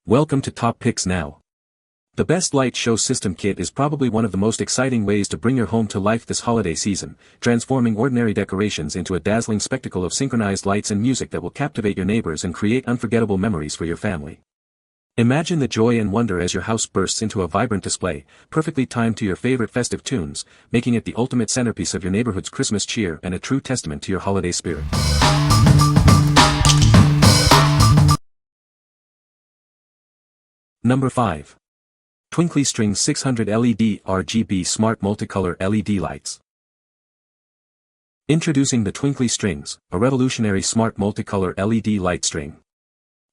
Welcome to Top Picks Now. The Best Light Show System Kit is probably one of the most exciting ways to bring your home to life this holiday season, transforming ordinary decorations into a dazzling spectacle of synchronized lights and music that will captivate your neighbors and create unforgettable memories for your family. Imagine the joy and wonder as your house bursts into a vibrant display, perfectly timed to your favorite festive tunes, making it the ultimate centerpiece of your neighborhood's Christmas cheer and a true testament to your holiday spirit. Number 5. Twinkly String 600 LED RGB Smart Multicolor LED Lights. Introducing the Twinkly Strings, a revolutionary smart multicolor LED light string.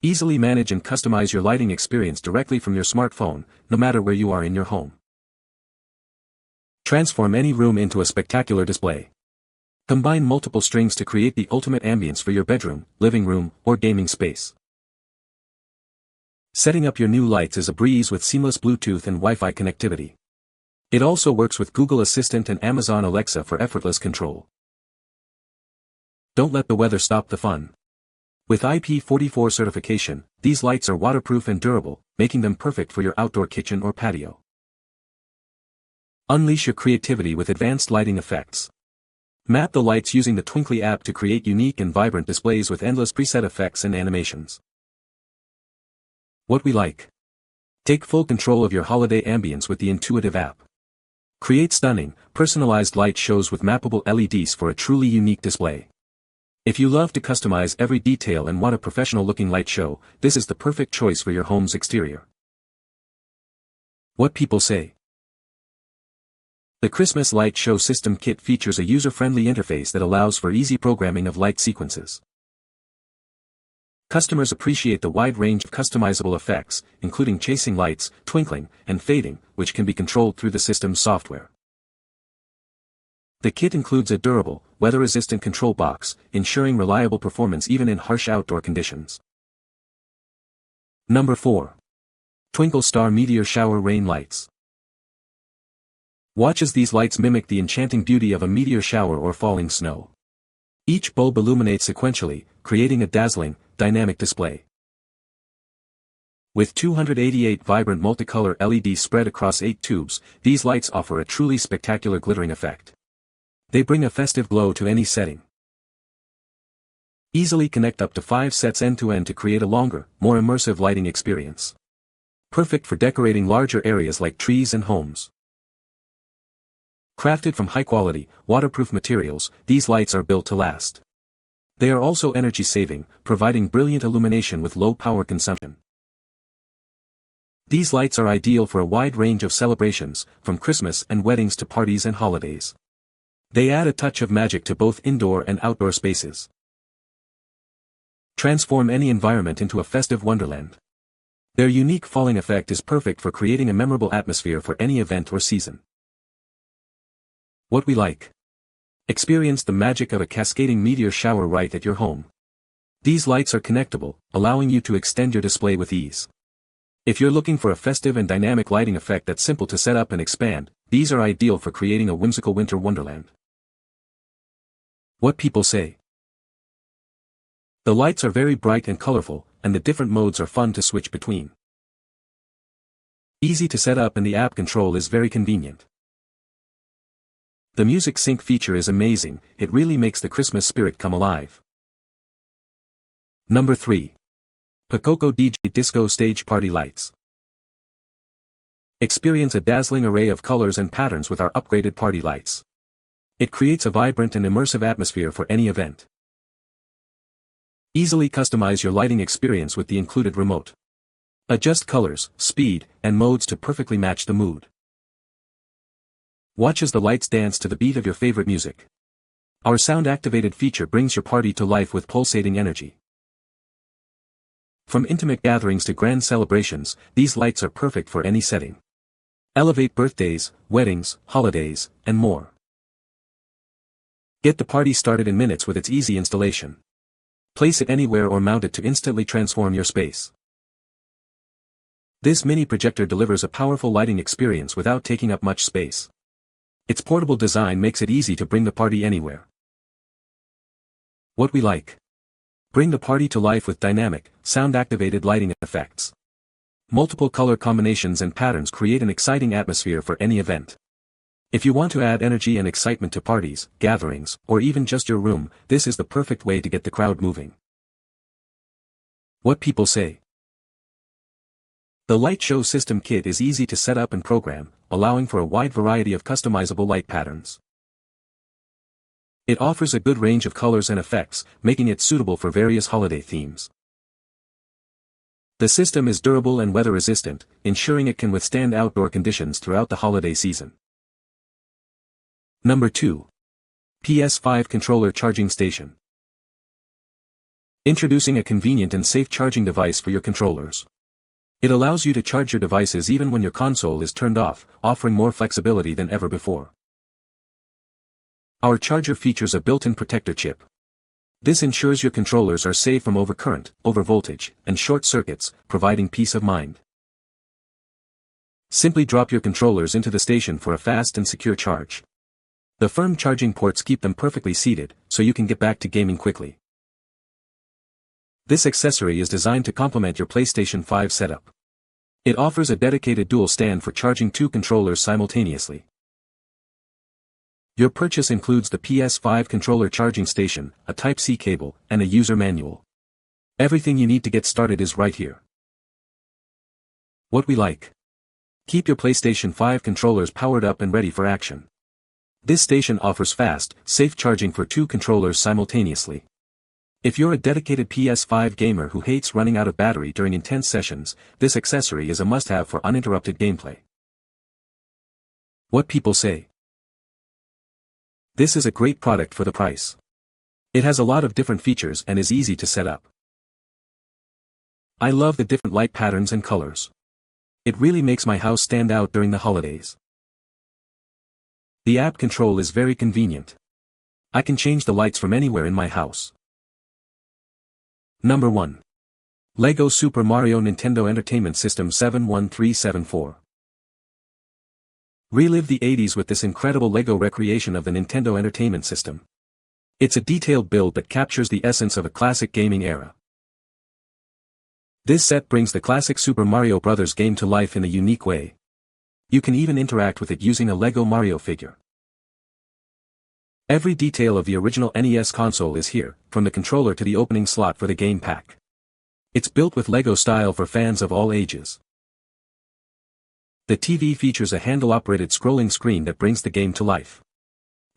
Easily manage and customize your lighting experience directly from your smartphone, no matter where you are in your home. Transform any room into a spectacular display. Combine multiple strings to create the ultimate ambience for your bedroom, living room, or gaming space. Setting up your new lights is a breeze with seamless Bluetooth and Wi-Fi connectivity. It also works with Google Assistant and Amazon Alexa for effortless control. Don't let the weather stop the fun. With IP44 certification, these lights are waterproof and durable, making them perfect for your outdoor kitchen or patio. Unleash your creativity with advanced lighting effects. Map the lights using the Twinkly app to create unique and vibrant displays with endless preset effects and animations. What we like. Take full control of your holiday ambience with the intuitive app. Create stunning, personalized light shows with mappable LEDs for a truly unique display. If you love to customize every detail and want a professional-looking light show, this is the perfect choice for your home's exterior. What people say. The Christmas Light Show System Kit features a user-friendly interface that allows for easy programming of light sequences. Customers appreciate the wide range of customizable effects, including chasing lights, twinkling, and fading, which can be controlled through the system's software. The kit includes a durable, weather-resistant control box, ensuring reliable performance even in harsh outdoor conditions. Number 4. Twinkle Star Meteor Shower Rain Lights. Watch as these lights mimic the enchanting beauty of a meteor shower or falling snow. Each bulb illuminates sequentially, creating a dazzling, dynamic display. With 288 vibrant multicolor LEDs spread across 8 tubes, these lights offer a truly spectacular glittering effect. They bring a festive glow to any setting. Easily connect up to 5 sets end-to-end to create a longer, more immersive lighting experience. Perfect for decorating larger areas like trees and homes. Crafted from high-quality, waterproof materials, these lights are built to last. They are also energy-saving, providing brilliant illumination with low power consumption. These lights are ideal for a wide range of celebrations, from Christmas and weddings to parties and holidays. They add a touch of magic to both indoor and outdoor spaces. Transform any environment into a festive wonderland. Their unique falling effect is perfect for creating a memorable atmosphere for any event or season. What we like. Experience the magic of a cascading meteor shower right at your home. These lights are connectable, allowing you to extend your display with ease. If you're looking for a festive and dynamic lighting effect that's simple to set up and expand, these are ideal for creating a whimsical winter wonderland. What people say. The lights are very bright and colorful, and the different modes are fun to switch between. Easy to set up and the app control is very convenient. The music sync feature is amazing, it really makes the Christmas spirit come alive. Number 3. POCOCO DJ Disco Stage Party Lights. Experience a dazzling array of colors and patterns with our upgraded party lights. It creates a vibrant and immersive atmosphere for any event. Easily customize your lighting experience with the included remote. Adjust colors, speed, and modes to perfectly match the mood. Watch as the lights dance to the beat of your favorite music. Our sound-activated feature brings your party to life with pulsating energy. From intimate gatherings to grand celebrations, these lights are perfect for any setting. Elevate birthdays, weddings, holidays, and more. Get the party started in minutes with its easy installation. Place it anywhere or mount it to instantly transform your space. This mini projector delivers a powerful lighting experience without taking up much space. Its portable design makes it easy to bring the party anywhere. What we like. Bring the party to life with dynamic, sound-activated lighting effects. Multiple color combinations and patterns create an exciting atmosphere for any event. If you want to add energy and excitement to parties, gatherings, or even just your room, this is the perfect way to get the crowd moving. What people say. The Light Show System Kit is easy to set up and program, allowing for a wide variety of customizable light patterns. It offers a good range of colors and effects, making it suitable for various holiday themes. The system is durable and weather-resistant, ensuring it can withstand outdoor conditions throughout the holiday season. Number 2. PS5 Controller Charging Station. Introducing a convenient and safe charging device for your controllers. It allows you to charge your devices even when your console is turned off, offering more flexibility than ever before. Our charger features a built-in protector chip. This ensures your controllers are safe from overcurrent, overvoltage, and short circuits, providing peace of mind. Simply drop your controllers into the station for a fast and secure charge. The firm charging ports keep them perfectly seated, so you can get back to gaming quickly. This accessory is designed to complement your PlayStation 5 setup. It offers a dedicated dual stand for charging 2 controllers simultaneously. Your purchase includes the PS5 controller charging station, a Type-C cable, and a user manual. Everything you need to get started is right here. What we like. Keep your PlayStation 5 controllers powered up and ready for action. This station offers fast, safe charging for 2 controllers simultaneously. If you're a dedicated PS5 gamer who hates running out of battery during intense sessions, this accessory is a must-have for uninterrupted gameplay. What people say. This is a great product for the price. It has a lot of different features and is easy to set up. I love the different light patterns and colors. It really makes my house stand out during the holidays. The app control is very convenient. I can change the lights from anywhere in my house. Number 1. LEGO Super Mario Nintendo Entertainment System 71374. Relive the 80s with this incredible LEGO recreation of the Nintendo Entertainment System. It's a detailed build that captures the essence of a classic gaming era. This set brings the classic Super Mario Bros. Game to life in a unique way. You can even interact with it using a LEGO Mario figure. Every detail of the original NES console is here, from the controller to the opening slot for the game pack. It's built with LEGO style for fans of all ages. The TV features a handle-operated scrolling screen that brings the game to life.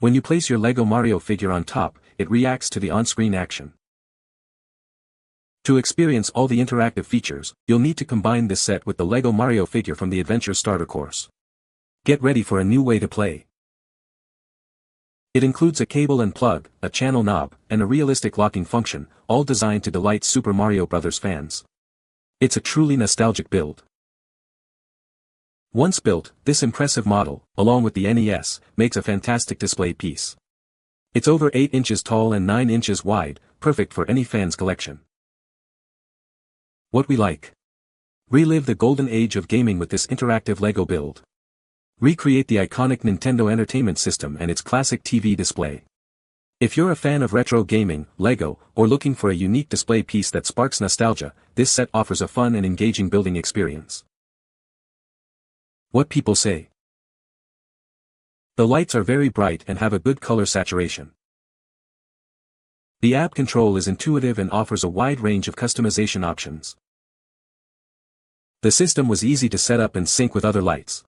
When you place your LEGO Mario figure on top, it reacts to the on-screen action. To experience all the interactive features, you'll need to combine this set with the LEGO Mario figure from the Adventure Starter Course. Get ready for a new way to play. It includes a cable and plug, a channel knob, and a realistic locking function, all designed to delight Super Mario Bros. Fans. It's a truly nostalgic build. Once built, this impressive model, along with the NES, makes a fantastic display piece. It's over 8 inches tall and 9 inches wide, perfect for any fan's collection. What we like. Relive the golden age of gaming with this interactive LEGO build. Recreate the iconic Nintendo Entertainment System and its classic TV display. If you're a fan of retro gaming, LEGO, or looking for a unique display piece that sparks nostalgia, this set offers a fun and engaging building experience. What people say. The lights are very bright and have a good color saturation. The app control is intuitive and offers a wide range of customization options. The system was easy to set up and sync with other lights.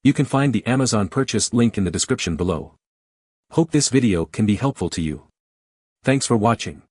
You can find the Amazon purchase link in the description below. Hope this video can be helpful to you. Thanks for watching.